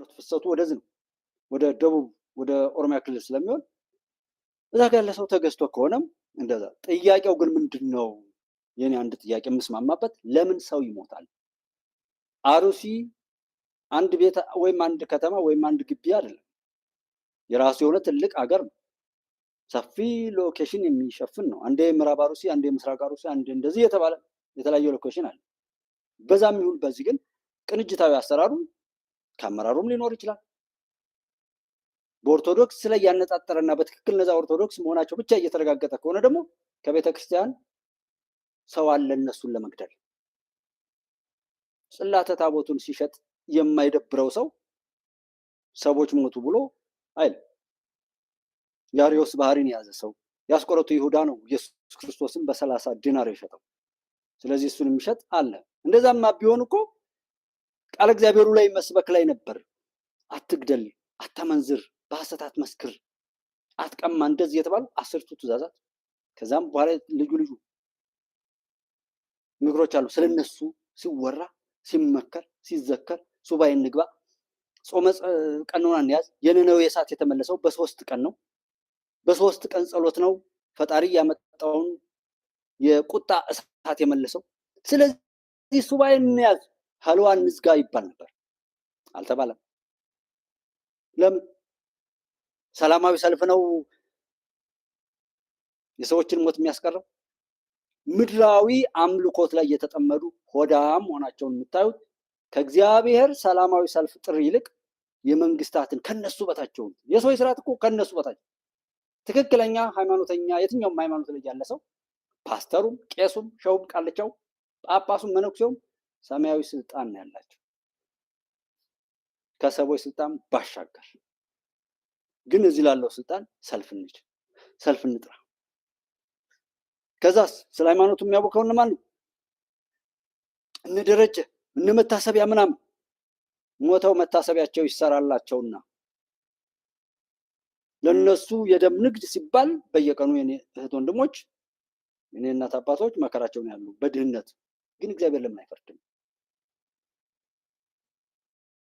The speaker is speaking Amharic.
ሃይማኖት ፍሰቱ ወደዚህ ነው፣ ወደ ደቡብ ወደ ኦሮሚያ ክልል ስለሚሆን እዛ ጋር ያለ ሰው ተገዝቶ ከሆነም እንደዛ። ጥያቄው ግን ምንድን ነው? የኔ አንድ ጥያቄ የምስማማበት፣ ለምን ሰው ይሞታል? አሩሲ አንድ ቤት ወይም አንድ ከተማ ወይም አንድ ግቢ አይደለም። የራሱ የሆነ ትልቅ ሀገር ነው። ሰፊ ሎኬሽን የሚሸፍን ነው። አንዴ ምዕራብ አሩሲ፣ አንዴ ምስራቅ አሩሲ፣ አንዴ እንደዚህ የተባለ የተለያየ ሎኬሽን አለ። በዛም ይሁን በዚህ ግን ቅንጅታዊ አሰራሩ ከአመራሩም ሊኖር ይችላል። በኦርቶዶክስ ላይ ያነጣጠረና በትክክል እነዛ ኦርቶዶክስ መሆናቸው ብቻ እየተረጋገጠ ከሆነ ደግሞ ከቤተ ክርስቲያን ሰው አለ እነሱን ለመግደል። ጽላተ ታቦቱን ሲሸጥ የማይደብረው ሰው ሰዎች ሞቱ ብሎ አይደል። የአርዮስ ባህሪን የያዘ ሰው ያስቆረቱ ይሁዳ ነው ኢየሱስ ክርስቶስን በ30 ዲናር የሸጠው። ስለዚህ እሱን የሚሸጥ አለ። እንደዛማ ቢሆን እኮ ቃል እግዚአብሔሩ ላይ መስበክ ላይ ነበር። አትግደል፣ አታመንዝር፣ በሐሰት አትመስክር፣ አትቀማ፣ እንደዚህ የተባሉ 10ቱ ትእዛዛት። ከዛም በኋላ ልዩ ልዩ ምክሮች አሉ። ስለነሱ ሲወራ ሲመከር ሲዘከር ሱባኤ እንግባ፣ ጾመ ቀኖና እንያዝ። የነነዌ እሳት የተመለሰው በ3 ቀን ነው። በ3 ቀን ጸሎት ነው ፈጣሪ ያመጣውን የቁጣ እሳት የመለሰው። ስለዚህ ሱባኤ እንያዝ፣ ሀልዋ እንዝጋ ይባል ነበር። አልተባለም። ለምን? ሰላማዊ ሰልፍ ነው የሰዎችን ሞት የሚያስቀረው? ምድራዊ አምልኮት ላይ የተጠመዱ ሆዳም መሆናቸውን የምታዩት ከእግዚአብሔር ሰላማዊ ሰልፍ ጥሪ ይልቅ የመንግስታትን ከነሱ በታቸውን የሰዎች ስርዓት እኮ ከነሱ በታች ትክክለኛ ሃይማኖተኛ የትኛውም ሃይማኖት ላይ ያለ ሰው ፓስተሩም፣ ቄሱም፣ ሸውም፣ ቃልቻው፣ ጳጳሱም፣ መነኩሴውም ሰማያዊ ስልጣን ነው ያላቸው ከሰዎች ስልጣን ባሻገር። ግን እዚህ ላለው ስልጣን ሰልፍ እንጥራ። ከዛስ ስለ ሃይማኖቱ የሚያውቀው እነማን ነው? እነ ደረጀ እነ መታሰቢያ ምናምን ሞተው መታሰቢያቸው ይሰራላቸውና ለነሱ የደም ንግድ ሲባል በየቀኑ የኔ እህት ወንድሞች፣ የኔ እናት አባቶች መከራቸውን ያሉ በድህነት። ግን እግዚአብሔር ለምን አይፈርድም?